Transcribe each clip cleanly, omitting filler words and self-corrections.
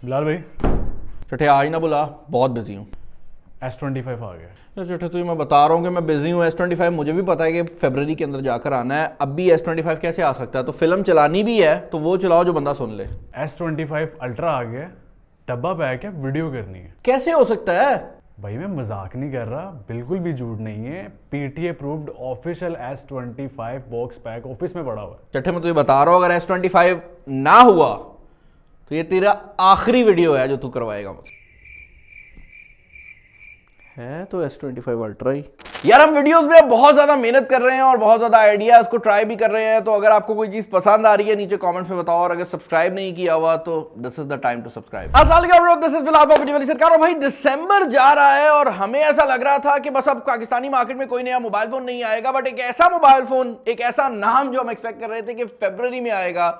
बिलाल भाई चटे आज ना बुला, बहुत बिजी हूँ। S25 आ गया। चटे तुझे मैं बता रहा हूँ कि मैं बिजी हूँ। S25 मुझे भी पता है कि फरवरी के अंदर जाकर आना है। अब भी S25 कैसे आ सकता है? तो फिल्म चलानी भी है तो वो चलाओ जो बंदा सुन ले। S25 अल्ट्रा आ गया, डब्बा पैक है, वीडियो करनी है। कैसे हो सकता है? भाई मैं मजाक नहीं कर रहा, बिल्कुल भी झूठ नहीं है। PTA approved official S25 box pack office में पड़ा हुआ है। चट्टे मैं तुझे बता रहा हूँ, अगर S25 ना हुआ तो ये तेरा आखिरी वीडियो है जो तू करवाएगा मुझसे। है तो S25 अल्ट्रा ही। यार हम वीडियोस में बहुत ज्यादा मेहनत कर रहे हैं और बहुत ज्यादा आइडियाज को ट्राई भी कर रहे हैं। तो अगर आपको कोई चीज पसंद आ रही है नीचे कमेंट्स में बताओ, और अगर सब्सक्राइब नहीं किया हुआ तो this is the time to subscribe. दिस इज बिलाल बाबूजी वाली सरकार। और भाई दिसंबर जा रहा है और हमें ऐसा लग रहा था कि बस अब पाकिस्तानी मार्केट में कोई नया मोबाइल फोन नहीं आएगा, बट एक ऐसा मोबाइल फोन, एक ऐसा नाम जो हम एक्सपेक्ट कर रहे थे कि फरवरी में आएगा,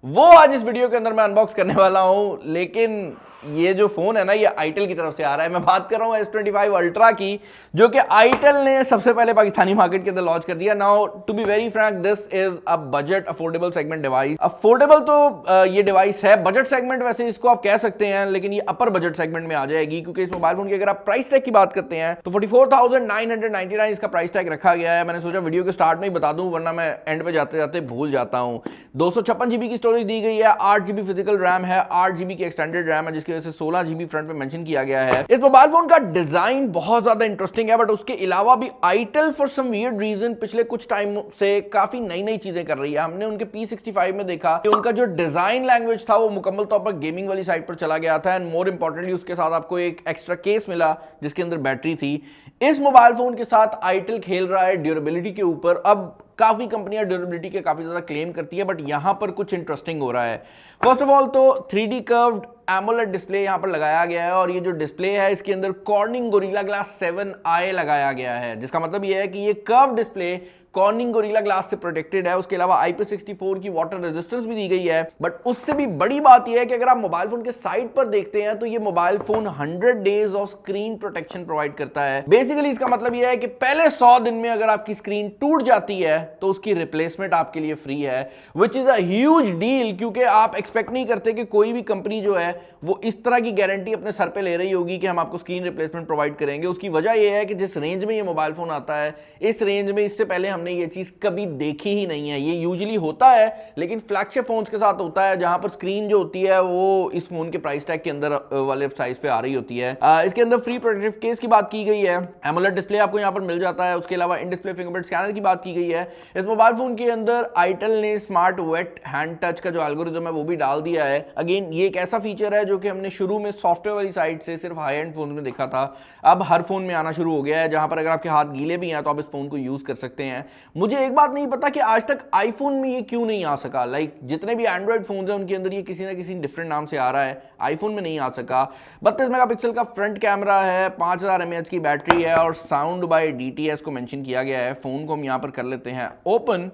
वो आज इस वीडियो के अंदर मैं अनबॉक्स करने वाला हूं। लेकिन ये जो फोन है ना, ये आईटेल की तरफ से आ रहा है। मैं बात कर रहा हूं S25 अल्ट्रा की, जो कि आईटेल ने सबसे पहले पाकिस्तानी मार्केट के अंदर लॉन्च कर दिया। Now to be very frank, this is a budget affordable segment device. Affordable तो ये डिवाइस है, बजट सेगमेंट वैसे इसको आप कह सकते हैं, लेकिन ये अपर बजट सेगमेंट में आ जाएगी, क्योंकि इस मोबाइल फोन की अगर आप प्राइस टैग की बात करते हैं तो 44,999 इसका प्राइस टैग रखा गया है। मैंने सोचा वीडियो के स्टार्ट में ही बता दूं, वरना मैं एंड पे जाते जाते भूल जाता हूं। 256 GB की स्टोरेज दी गई है, 8 GB फिजिकल रैम है, 8 GB की एक्सटेंडेड रैम है, जिसकी वजह से 16 GB फ्रंट पे मेंशन किया गया है। इस मोबाइल फोन का डिजाइन बहुत ज्यादा इंटरेस्टिंग है, बट उसके अलावा भी itel for some weird reason पिछले कुछ टाइम से काफी नई नई चीजें कर रही है। हमने उनके P65 में देखा कि उनका जो डिजाइन लैंग्वेज था वो मुकम्मल तौर पर गेमिंग वाली साइड पर चला गया था। एंड मोर इंपॉर्टेंटली उसके साथ आपको एक एक्स्ट्रा केस मिला जिसके अंदर बैटरी थी। इस मोबाइल फोन के साथ आईटेल खेल रहा है ड्यूरेबिलिटी के ऊपर। अब काफी कंपनियां ड्यूरेबिलिटी के काफी ज्यादा क्लेम करती है, बट यहां पर कुछ इंटरेस्टिंग हो रहा है। फर्स्ट ऑफ ऑल तो 3D कर्व्ड एमोलेड डिस्प्ले यहां पर लगाया गया है, और ये जो डिस्प्ले है इसके अंदर कॉर्निंग गोरिल्ला ग्लास 7i लगाया गया है, जिसका मतलब ये है कि ये curve display cornering gorilla glass से प्रोटेक्टेड है। उसके अलावा IP64 की वाटर रेजिस्टेंस भी दी गई है। बट उससे भी बड़ी बात यह है कि अगर आप मोबाइल फोन के साइड पर देखते हैं तो ये mobile phone 100 days of screen protection provide करता है। बेसिकली इसका मतलब यह है कि पहले 100 दिन में अगर आपकी स्क्रीन टूट जाती है तो उसकी रिप्लेसमेंट आपके लिए फ्री है, which is a huge deal, क्योंकि आप एक्सपेक्ट नहीं करते कि कोई भी कंपनी जो है वो इस तरह की गारंटी अपने सर पे ले रही होगी कि हम आपको स्क्रीन रिप्लेसमेंट प्रोवाइड करेंगे। उसकी वजह यह है कि जिस रेंज में ये मोबाइल फोन आता है, इस रेंज में इससे पहले हमने ये चीज कभी देखी ही नहीं है। ये यूजुअली होता है लेकिन फ्लैगशिप फोन्स के साथ होता है, जहां पर स्क्रीन जो होती है वो इस फोन के प्राइस टैग के अंदर वाले साइज पे आ रही होती है। इसके अंदर फ्री प्रोटेक्टिव केस की बात की गई है, एमोलेड डिस्प्ले आपको यहां पर मिल जाता है। उसके अलावा इन डिस्प्ले फिंगरप्रिंट स्कैनर की बात की गई है। इस मोबाइल फोन के अंदर आईटेल ने स्मार्ट वेट हैंड टच का जो एल्गोरिथम है वो भी डाल दिया है। अगेन ये एक ऐसा फीचर है जो कि हमने शुरू में सॉफ्टवेयर वाली साइड से सिर्फ हाई एंड फोन में देखा था, अब हर फोन में आना शुरू हो गया है, जहां पर अगर आपके हाथ गीले भी हैं तो आप इस फोन को यूज कर सकते हैं। मुझे एक बात नहीं पता कि आज तक आईफोन में ये क्यों नहीं आ सका। जितने भी एंड्रॉइड फोन हैं उनके अंदर ये किसी ना किसी डिफरेंट नाम से आ रहा है, आईफोन में नहीं आ सका। 32 मेगापिक्सल का फ्रंट कैमरा है, 5000 mAh की बैटरी है, और साउंड बाय DTS को मेंशन किया गया है। फोन को हम यहां पर कर लेते हैं ओपन,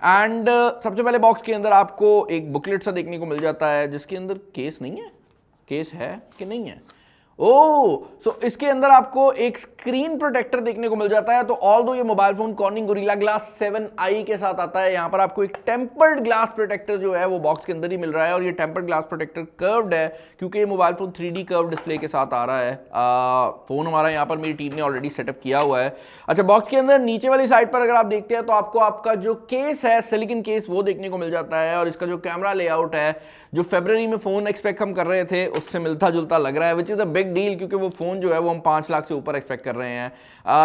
एंड सबसे पहले बॉक्स के अंदर आपको एक बुकलेट सा देखने को मिल जाता है, जिसके अंदर केस नहीं है। केस है कि नहीं है? सो इसके अंदर आपको एक स्क्रीन प्रोटेक्टर देखने को मिल जाता है। तो ऑल्दो ये mobile phone cornering gorilla glass 7i के साथ आता है, यहां पर आपको एक टेम्पर्ड ग्लास प्रोटेक्टर जो है वो बॉक्स के अंदर ही मिल रहा है, और ये टेम्पर्ड ग्लास प्रोटेक्टर कर्व्ड है क्योंकि ये mobile phone 3D curve display के साथ आ रहा है। फोन हमारा यहां पर मेरी टीम ने ऑलरेडी सेटअप किया हुआ है। अच्छा, बॉक्स के अंदर नीचे वाली साइड पर अगर आप देखते हैं तो आपको आपका जो केस है, सिलिकॉन केस, वो देखने को मिल जाता है, और इसका जो कैमरा लेआउट है, जो फरवरी में फोन एक्सपेक्ट हम कर रहे थे उससे मिलता जुलता लग रहा है, which is a big deal, क्योंकि वो फोन जो है वो हम 5 लाख से ऊपर एक्सपेक्ट कर रहे हैं।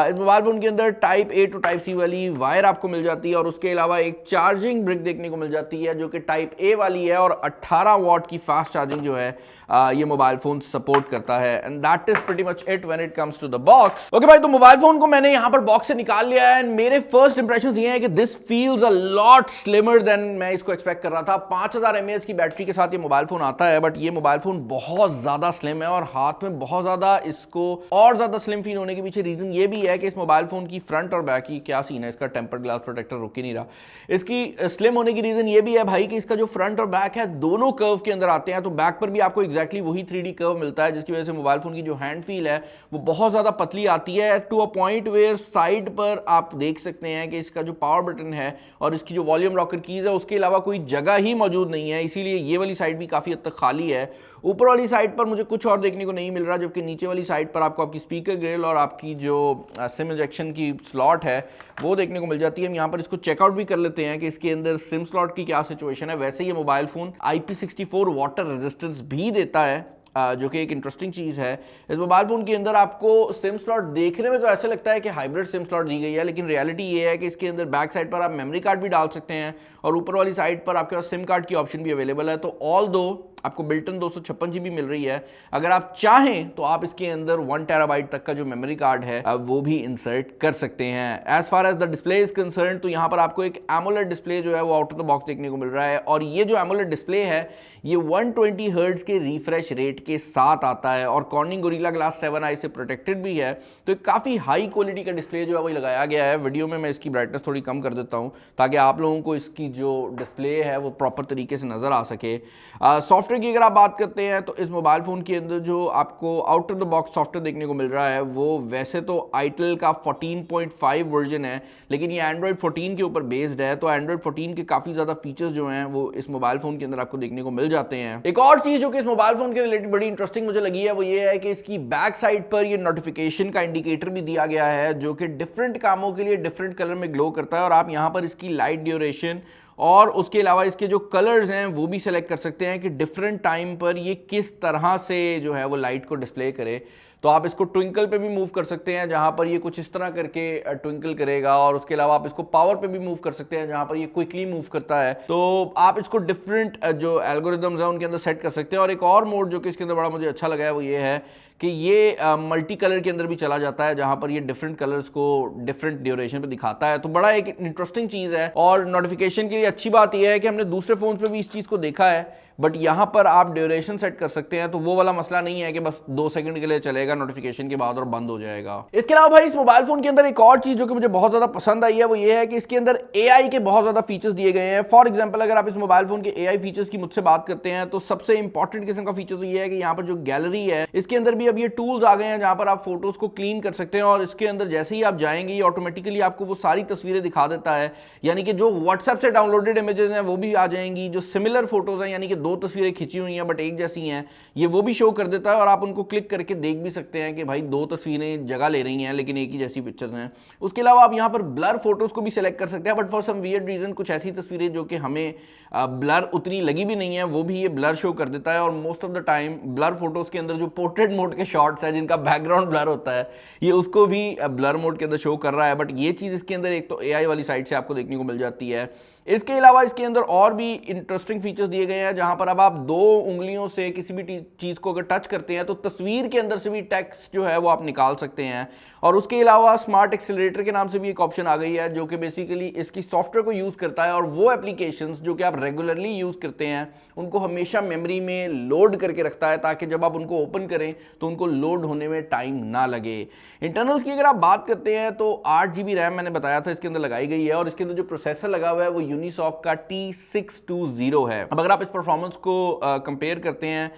इस मोबाइल फोन के अंदर type A to type C वाली वायर आपको मिल जाती है, और उसके अलावा एक चार्जिंग ब्रिक देखने को मिल जाती है जो कि टाइप A वाली है, और 18 वॉट की फास्ट चार्जिंग जो है ये मोबाइल फोन सपोर्ट करता है। And that is pretty much it when it comes to the box. Okay भाई, तो मोबाइल फोन को मैंने यहां पर बॉक्स से निकाल लिया है, एंड मेरे फर्स्ट इंप्रेशंस ये हैं कि this feels a lot slimmer than मैं इसको एक्सपेक्ट कर रहा था। 5000 mAh की बैटरी के साथ ये मोबाइल फोन आता है, बट ये मोबाइल फोन बहुत ज्यादा स्लिम है और हाथ में में बहुत ज्यादा इसको और ज्यादा स्लिम फील होने के पीछे रीजन ये भी है कि इस मोबाइल फोन की फ्रंट और बैक की क्या सीन है, इसका टेम्पर्ड ग्लास प्रोटेक्टर रुक ही नहीं रहा। इसकी स्लिम होने की रीजन ये भी है भाई कि इसका जो फ्रंट और बैक है दोनों कर्व के अंदर आते हैं, तो बैक पर भी आपको एग्जैक्टली वही 3D कर्व मिलता है, जिसकी वजह से मोबाइल फोन की जो हैंड फील है वो बहुत ज्यादा पतली आती है, to a point where side पर आप देख सकते हैं कि इसका जो पावर बटन है और इसकी जो वॉल्यूम रॉकर कीज है उसके अलावा कोई जगह ही मौजूद नहीं है, इसीलिए ये वाली साइड भी काफी हद तक खाली है। ऊपर वाली साइड पर मुझे कुछ और देखने को नहीं मिल रहा, जबकि नीचे वाली साइड पर आपको आपकी स्पीकर ग्रिल और आपकी जो सिम इंजेक्शन की स्लॉट है वो देखने को मिल जाती है। हम यहाँ पर इसको चेकआउट भी कर लेते हैं कि इसके अंदर सिम स्लॉट की क्या सिचुएशन है। वैसे ये mobile phone IP64 water resistance भी देता है, जो कि एक इंटरेस्टिंग चीज़ है। इस मोबाइल फोन के अंदर आपको सिम स्लॉट देखने में तो ऐसा लगता है कि हाइब्रिड सिम स्लॉट दी गई है, लेकिन रियलिटी ये है कि इसके अंदर बैक साइड पर आप मेमोरी कार्ड भी डाल सकते हैं और ऊपर वाली साइड पर आपके पास सिम कार्ड की ऑप्शन भी अवेलेबल है। तो ऑल दो आपको बिल्टन 256 GB मिल रही है, अगर आप चाहें तो आप इसके अंदर 1 TB तक का जो मेमोरी कार्ड है वो भी इंसर्ट कर सकते हैं। As far as the display is concern, तो यहाँ पर आपको एक एमोलेड डिस्प्ले जो है वो आउट ऑफ द बॉक्स देखने को मिल रहा है, और ये जो एमोलेड डिस्प्ले है ये 120 हर्ट्ज के रिफ्रेश रेट के साथ आता है और कॉर्निंग गोरिल्ला ग्लास 7i से प्रोटेक्टेड भी है। तो एक काफी हाई क्वालिटी का डिस्प्ले जो है वो लगाया गया है। वीडियो में मैं इसकी ब्राइटनेस थोड़ी कम कर देता हूं ताकि आप लोगों को इसकी जो डिस्प्ले है वो प्रॉपर तरीके से नजर आ सके। सॉफ्टवेयर की अगर आप बात करते हैं तो इस मोबाइल फोन के अंदर जो आपको out of the box software देखने को मिल रहा है वो वैसे तो आईटेल का 14.5 वर्जन है, लेकिन ये एंड्रॉइड 14 के ऊपर बेस्ड है, तो एंड्रॉइड 14 के काफी ज्यादा फीचर्स जो हैं वो इस मोबाइल फोन के अंदर आपको देखने को मिल जाते हैं। एक और चीज जो कि इस मोबाइल फोन के रिलेटेड बड़ी इंटरेस्टिंग मुझे लगी है वो ये है कि इसकी बैक साइड पर ये नोटिफिकेशन का इंडिकेटर भी दिया गया है, जो कि डिफरेंट कामों के लिए डिफरेंट कलर में ग्लो करता है, और आप यहां पर इसकी लाइट ड्यूरेशन और उसके अलावा इसके जो कलर्स हैं वो भी सेलेक्ट कर सकते हैं कि डिफरेंट टाइम पर ये किस तरह से जो है वो लाइट को डिस्प्ले करे। तो आप इसको ट्विंकल पे भी मूव कर सकते हैं जहां पर ये कुछ इस तरह करके ट्विंकल करेगा, और उसके अलावा आप इसको पावर पे भी मूव कर सकते हैं जहां पर ये क्विकली मूव करता है। तो आप इसको डिफरेंट जो एल्गोरिदम्स हैं उनके अंदर सेट कर सकते हैं। और एक और मोड जो कि इसके अंदर बड़ा मुझे अच्छा लगा है वो ये है कि ये मल्टी कलर के अंदर भी चला जाता है, जहां पर ये डिफरेंट कलर्स को डिफरेंट ड्यूरेशन पे दिखाता है। तो बड़ा एक इंटरेस्टिंग चीज है। और नोटिफिकेशन के लिए अच्छी बात यह है कि हमने दूसरे फोन पे भी इस चीज को देखा है, बट यहां पर आप ड्यूरेशन सेट कर सकते हैं, तो वो वाला मसला नहीं है कि बस 2 सेकंड के लिए चलेगा नोटिफिकेशन के बाद और बंद हो जाएगा। इसके अलावा भाई इस मोबाइल फोन के अंदर एक और चीज जो कि मुझे बहुत ज्यादा पसंद आई है वो ये है कि इसके अंदर AI के बहुत ज्यादा फीचर्स दिए गए हैं। फॉर एग्जांपल अगर आप इस मोबाइल फोन के AI फीचर्स की मुझसे बात करते हैं तो सबसे इंपॉर्टेंट किस्म का फीचर तो ये है कि यहाँ पर जो गैलरी है इसके अंदर भी अब ये टूल्स आ गए हैं जहां पर आप फोटोज को क्लीन कर सकते हैं, और इसके अंदर जैसे ही आप जाएंगे ये ऑटोमेटिकली आपको वो सारी तस्वीरें दिखा देता है, यानी कि जो व्हाट्सएप से डाउनलोडेड इमेजेस हैं वो भी आ जाएंगी, जो सिमिलर फोटोज हैं यानी कि 2 तस्वीरें खींची हुई हैं बट एक जैसी हैं ये वो भी शो कर देता है, और आप उनको क्लिक करके देख भी सकते हैं कि भाई 2 तस्वीरें जगह ले रही हैं लेकिन एक ही जैसी पिक्चर्स हैं। उसके अलावा आप यहाँ पर ब्लर फोटोज को भी सिलेक्ट कर सकते हैं, but for some weird reason कुछ ऐसी तस्वीरें जो कि हमें ब्लर उतनी लगी भी नहीं है वो भी ये ब्लर शो कर देता है। और most of the time blur photos के अंदर जो पोर्ट्रेट मोड के शॉट्स हैं जिनका बैकग्राउंड ब्लर होता है ये उसको भी ब्लर मोड के अंदर शो कर रहा है। बट ये चीज इसके अंदर एक तो AI वाली साइड से आपको देखने को मिल जाती है। इसके अलावा इसके अंदर और भी इंटरेस्टिंग फीचर्स दिए गए हैं जहां पर अब आप 2 उंगलियों से किसी भी चीज को अगर टच करते हैं तो तस्वीर के अंदर से भी टेक्स्ट जो है वो आप निकाल सकते हैं। और उसके अलावा स्मार्ट एक्सीलरेटर के नाम से भी एक ऑप्शन आ गई है जो कि बेसिकली इसकी सॉफ्टवेयर को यूज करता है, और वो एप्लीकेशंस जो कि आप रेगुलरली यूज करते हैं उनको हमेशा मेमोरी में लोड करके रखता है ताकि जब आप उनको ओपन करें तो उनको लोड होने में टाइम ना लगे। इंटरनल्स की अगर आप बात करते हैं तो 8 GB रैम मैंने बताया था इसके अंदर लगाई गई है, और इसके अंदर जो प्रोसेसर लगा हुआ है वो यूनिसॉक का T620 है। अब अगर आप इस परफॉर्मेंस को कंपेयर करते हैं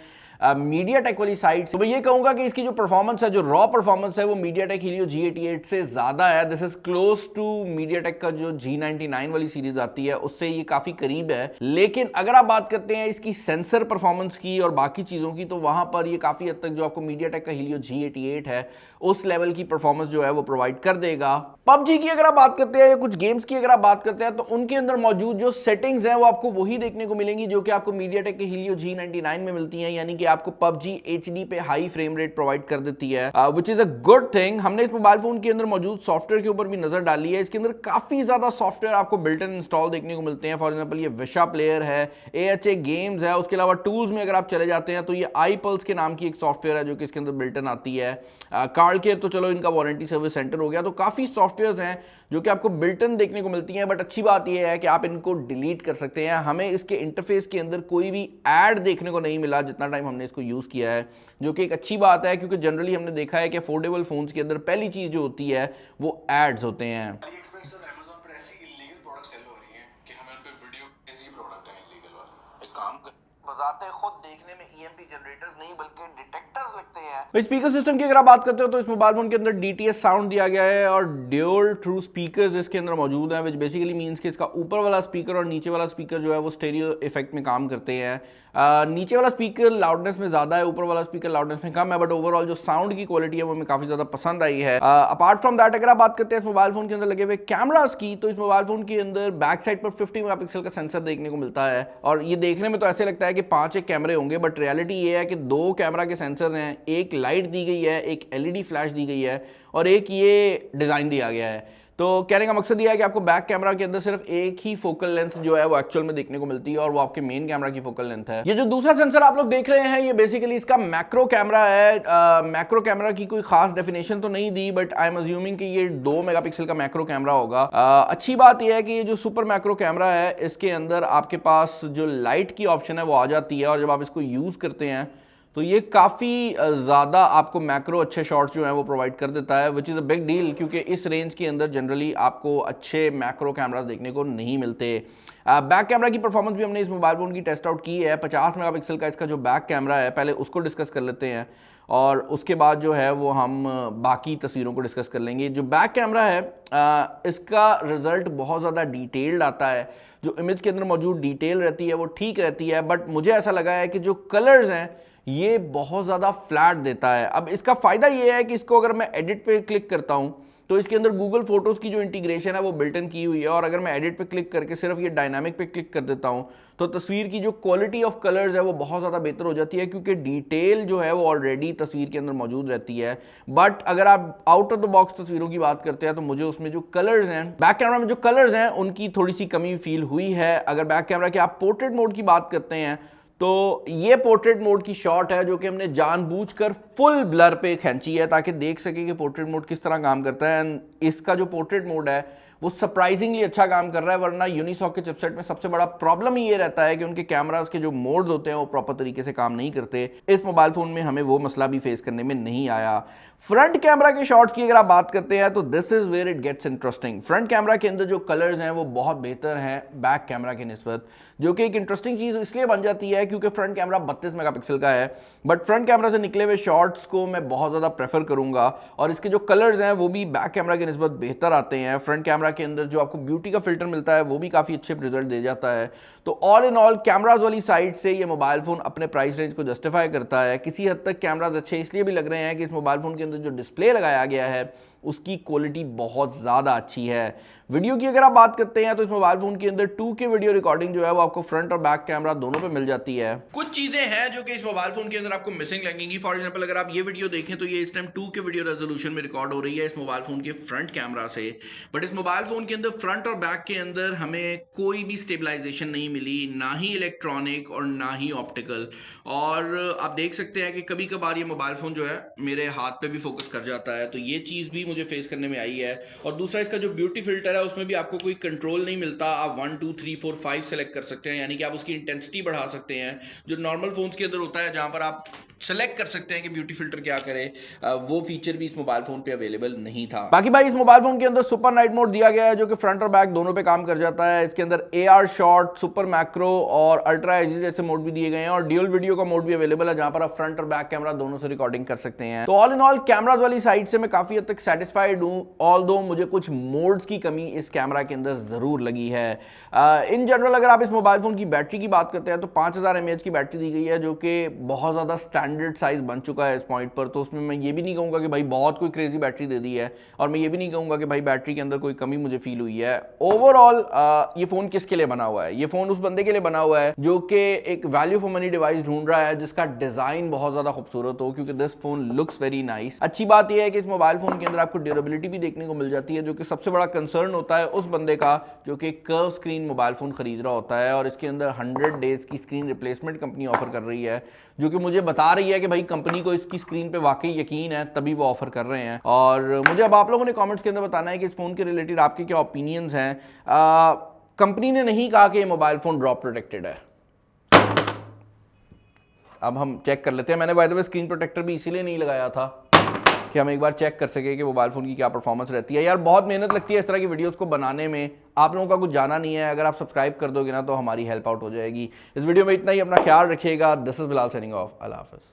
मीडियाटेक वाली साइड तो मैं ये कहूंगा कि इसकी जो परफॉर्मेंस है, जो रॉ परफॉर्मेंस है वो मीडियाटेक हीलियो G88 से ज्यादा है। This is close to MediaTek का जो G99 वाली सीरीज आती है उससे ये काफी करीब है। लेकिन अगर आप बात करते हैं इसकी सेंसर परफॉर्मेंस की और बाकी चीजों की तो वहां पर ये काफी हद तक जो आपको मीडियाटेक का हीलियो G88 है उस लेवल की परफॉर्मेंस जो है वो प्रोवाइड कर देगा। PUBG की अगर आप बात करते हैं या कुछ गेम्स की अगर आप बात करते हैं तो उनके अंदर मौजूद जो सेटिंग्स हैं वो आपको वही देखने को मिलेंगी जो कि आपको मीडियाटेक के हीलियो G99 में मिलती हैं, यानी कि आपको PUBG HD पे हाई फ्रेम रेट प्रोवाइड कर देती है, which is a good thing. हमने इस मोबाइल फोन के अंदर मौजूद सॉफ्टवेयर के ऊपर भी नजर डाली है। इसके अंदर काफी ज्यादा सॉफ्टवेयर आपको बिल्ट इन इंस्टॉल देखने को मिलते हैं। फॉर एग्जांपल ये विशा प्लेयर है, AHA गेम्स है। उसके अलावा टूल्स में अगर आप चले जाते हैं तो ये iPulse के नाम की एक सॉफ्टवेयर है जो कि इसके अंदर बिल्ट इन आती है। कार्ड केयर तो चलो इनका वारंटी सर्विस सेंटर हो गया। तो काफी सॉफ्टवेयर हैं जो कि आपको बिल्ट इन देखने को मिलती हैं, बट अच्छी बात यह है कि आप इनको डिलीट कर सकते हैं। हमें इसके इंटरफेस के अंदर कोई भी ऐड देखने को नहीं मिला जितना टाइम हमने हमने इसको यूज़ किया है, जो कि एक अच्छी बात है क्योंकि जनरली हमने देखा है कि अफोर्डेबल फ़ोन्स के अंदर पहली चीज़ जो होती है वो एड्स होते हैं। Amazon पर ऐसी illegal product sell हो रही हैं कि हमें उन पे वीडियो इजी प्रोडक्ट है illegal वाला। एक काम कर बजाते खुद देखने में EMP जनरेटर्स नहीं बल्कि डिटेक्टर्स लगते हैं। स्पीकर सिस्टम की अगर आप बात करते हो तो इस मोबाइल फोन के अंदर DTS साउंड दिया गया है और ड्यूल ट्रू स्पीकर्स इसके अंदर मौजूद हैं, विच बेसिकली मींस कि इसका ऊपर वाला स्पीकर और नीचे वाला स्पीकर जो है वो स्टेरियो इफेक्ट में काम करते हैं। नीचे वाला स्पीकर लाउडनेस में ज़्यादा है, ऊपर वाला स्पीकर लाउडनेस में कम है, बट ओवरऑल जो साउंड की क्वालिटी है वो हमें काफ़ी ज़्यादा पसंद आई है। अपार्ट फ्रॉम दैट अगर आप बात करते हैं इस मोबाइल फोन के अंदर लगे हुए कैमरास की, तो इस मोबाइल फोन के अंदर बैक साइड पर 50 मेगापिक्सल का सेंसर देखने को मिलता है और ये देखने में तो ऐसे लगता है कि 5 एक कैमरे होंगे, बट रियलिटी ये है कि 2 कैमरा के सेंसर हैं, एक लाइट दी गई है, एक LED फ्लैश दी गई है और एक ये डिज़ाइन दिया गया है। तो कहने का मकसद ये है कि आपको बैक कैमरा के अंदर सिर्फ एक ही फोकल लेंथ जो है वो एक्चुअल में देखने को मिलती है और वो आपके मेन कैमरा की फोकल लेंथ है। ये जो दूसरा सेंसर आप लोग देख रहे हैं ये बेसिकली इसका मैक्रो कैमरा है। मैक्रो कैमरा की कोई खास डेफिनेशन तो नहीं दी, बट आई एम अज्यूमिंग कि ये 2 मेगापिक्सल का मैक्रो कैमरा होगा। अच्छी बात यह है कि ये जो सुपर मैक्रो कैमरा है इसके अंदर आपके पास जो लाइट की ऑप्शन है वो आ जाती है और जब आप इसको यूज करते हैं तो ये काफ़ी ज़्यादा आपको मैक्रो अच्छे शॉट्स जो हैं वो प्रोवाइड कर देता है, which is a big deal क्योंकि इस रेंज के अंदर जनरली आपको अच्छे मैक्रो कैमरास देखने को नहीं मिलते। बैक कैमरा की परफॉर्मेंस भी हमने इस मोबाइल फोन की टेस्ट आउट की है। 50 मेगापिक्सल का इसका जो बैक कैमरा है, पहले उसको डिस्कस कर लेते हैं और उसके बाद जो है वो हम बाकी तस्वीरों को डिस्कस कर लेंगे। जो बैक कैमरा है इसका रिजल्ट बहुत ज़्यादा डिटेल्ड आता है, जो इमेज के अंदर मौजूद डिटेल रहती है वो ठीक रहती है, बट मुझे ऐसा लगा है कि जो कलर्स हैं ये बहुत ज़्यादा फ्लैट देता है। अब इसका फ़ायदा ये है कि इसको अगर मैं एडिट पे क्लिक करता हूँ तो इसके अंदर गूगल फोटोज़ की जो इंटीग्रेशन है वो बिल्ट इन की हुई है और अगर मैं एडिट पे क्लिक करके सिर्फ ये डायनामिक पे क्लिक कर देता हूँ तो तस्वीर की जो क्वालिटी ऑफ कलर्स है वो बहुत ज़्यादा बेहतर हो जाती है क्योंकि डिटेल जो है वो ऑलरेडी तस्वीर के अंदर मौजूद रहती है। बट अगर आप आउट ऑफ द बॉक्स तस्वीरों की बात करते हैं तो मुझे उसमें जो कलर्स हैं, बैक कैमरा में जो कलर्स हैं उनकी थोड़ी सी कमी फील हुई है। अगर बैक कैमरा के आप पोर्ट्रेट मोड की बात करते हैं तो ये पोर्ट्रेट मोड की शॉट है जो कि हमने जानबूझकर फुल ब्लर पे खींची है ताकि देख सके कि पोर्ट्रेट मोड किस तरह काम करता है। एंड इसका जो पोर्ट्रेट मोड है वो सरप्राइजिंगली अच्छा काम कर रहा है, वरना यूनिसॉक के चिपसेट में सबसे बड़ा प्रॉब्लम ही ये रहता है कि उनके कैमरास के जो मोड्स होते हैं वो प्रॉपर तरीके से काम नहीं करते। इस मोबाइल फोन में हमें वो मसला भी फेस करने में नहीं आया। फ्रंट कैमरा के शॉट्स की अगर आप बात करते हैं तो this is where it gets interesting. Front camera के अंदर जो कलर्स हैं वो बहुत बेहतर हैं बैक कैमरा के निस्बत, जो कि एक इंटरेस्टिंग चीज़ इसलिए बन जाती है क्योंकि फ्रंट कैमरा 32 मेगापिक्सल का है, बट फ्रंट कैमरा से निकले हुए शॉट्स को मैं बहुत ज़्यादा प्रेफर करूंगा और इसके जो कलर्स हैं वो भी बैक कैमरा के निस्बत बेहतर आते हैं। फ्रंट कैमरा के अंदर जो आपको ब्यूटी का फिल्टर मिलता है वो भी काफ़ी अच्छे रिजल्ट दे जाता है। तो ऑल इन ऑल कैमराज वाली साइड से ये मोबाइल फ़ोन अपने प्राइस रेंज को जस्टिफाई करता है। किसी हद तक कैमराज अच्छे इसलिए भी लग रहे हैं कि इस मोबाइल फ़ोन के अंदर जो डिस्प्ले लगाया गया है उसकी क्वालिटी बहुत ज़्यादा अच्छी है। वीडियो की अगर आप बात करते हैं तो इस मोबाइल फोन के अंदर 2K वीडियो रिकॉर्डिंग जो है वो आपको फ्रंट और बैक कैमरा दोनों पे मिल जाती है। कुछ चीजें हैं जो कि इस मोबाइल फोन के अंदर आपको मिसिंग लगेंगी। फॉर एग्जांपल अगर आप ये वीडियो देखें तो ये इस टाइम 2K वीडियो रेजोल्यूशन में रिकॉर्ड हो रही है इस मोबाइल फोन के फ्रंट कैमरा से, बट इस मोबाइल फोन के अंदर फ्रंट और बैक के अंदर हमें कोई भी स्टेबलाइजेशन नहीं मिली, ना ही इलेक्ट्रॉनिक और ना ही ऑप्टिकल। और आप देख सकते हैं कि कभी कभार ये मोबाइल फोन जो है मेरे हाथ पे भी फोकस कर जाता है, तो ये चीज़ भी मुझे फेस करने में आई है। और दूसरा इसका जो ब्यूटी फिल्टर है उसमें भी आपको कोई कंट्रोल नहीं मिलता। आप 1 2 3 4 5 सेलेक्ट कर सकते हैं, यानी कि आप उसकी इंटेंसिटी बढ़ा सकते हैं, जो नॉर्मल फोन्स के अंदर होता है जहां पर आप सेलेक्ट कर सकते हैं कि ब्यूटी फिल्टर क्या करे। वो फीचर भी इस मोबाइल फोन पे अवेलेबल नहीं था। बाकी भाई इस मोबाइल फोन के अंदर सुपर नाइट मोड दिया गया है जो कि फ्रंट और बैक दोनों पे काम कर जाता है। इसके अंदर AR शॉट, सुपर मैक्रो और अल्ट्रा एच जैसे मोड भी दिए गए हैं और ड्यूल वीडियो का मोड भी अवेलेबल है जहां पर आप फ्रंट और बैक कैमरा दोनों से रिकॉर्डिंग कर सकते हैं। तो ऑल इन ऑल कैमराज वाली साइड से मैं काफी हद तक सेटिस्फाइड हूं, ऑल्दो मुझे कुछ मोड्स की कमी इस कैमरा के अंदर जरूर लगी है। इन जनरल अगर आप इस मोबाइल फोन की बैटरी की बात करते हैं तो 5000 mAh की बैटरी दी गई है जो कि बहुत ज्यादा स्टैंडर्ड साइज बन चुका है इस पॉइंट पर। तो उसमें मैं ये भी नहीं कहूंगा कि भाई बहुत कोई क्रेजी बैटरी दे दी है और मैं ये भी नहीं कहूंगा कि भाई बैटरी के अंदर कोई कमी मुझे फील हुई है। ओवरऑल ये फोन किसके लिए बना हुआ है? ये फोन उस बंदे के लिए बना हुआ है जो कि एक वैल्यू फॉर मनी डिवाइस ढूंढ रहा है जिसका डिजाइन बहुत ज्यादा खूबसूरत हो, क्योंकि this phone looks very nice. अच्छी बात यह है कि इस मोबाइल फोन के अंदर आपको ड्यूरेबिलिटी भी देखने को मिल जाती है, जो कि सबसे बड़ा कंसर्न होता है उस बंदे का जो कि कर्व स्क्रीन मोबाइल फोन खरीद रहा होता है। और इसके अंदर 100 डेज की स्क्रीन रिप्लेसमेंट कंपनी ऑफर कर रही है, जो कि मुझे बता रही है कि भाई कंपनी को इसकी स्क्रीन पे वाकई यकीन है तभी वो ऑफर कर रहे हैं। और मुझे अब आप लोगों ने कमेंट्स के अंदर बताना है कि इस फोन के रिलेटेड आपके क्या ओपिनियंस हैं। कंपनी ने नहीं कहा कि ये मोबाइल फोन ड्रॉप प्रोटेक्टेड है। अब हम चेक कर लेते हैं। मैंने by the way screen protector भी इसीलिए नहीं लगाया था कि हम एक बार चेक कर सके कि मोबाइल फ़ोन की क्या परफॉर्मेंस रहती है। यार बहुत मेहनत लगती है इस तरह की वीडियोस को बनाने में, आप लोगों का कुछ जाना नहीं है। अगर आप सब्सक्राइब कर दोगे ना तो हमारी हेल्प आउट हो जाएगी। इस वीडियो में इतना ही, अपना ख्याल रखिएगा। This is Bilal signing off. अल्लाह हाफ़िज़।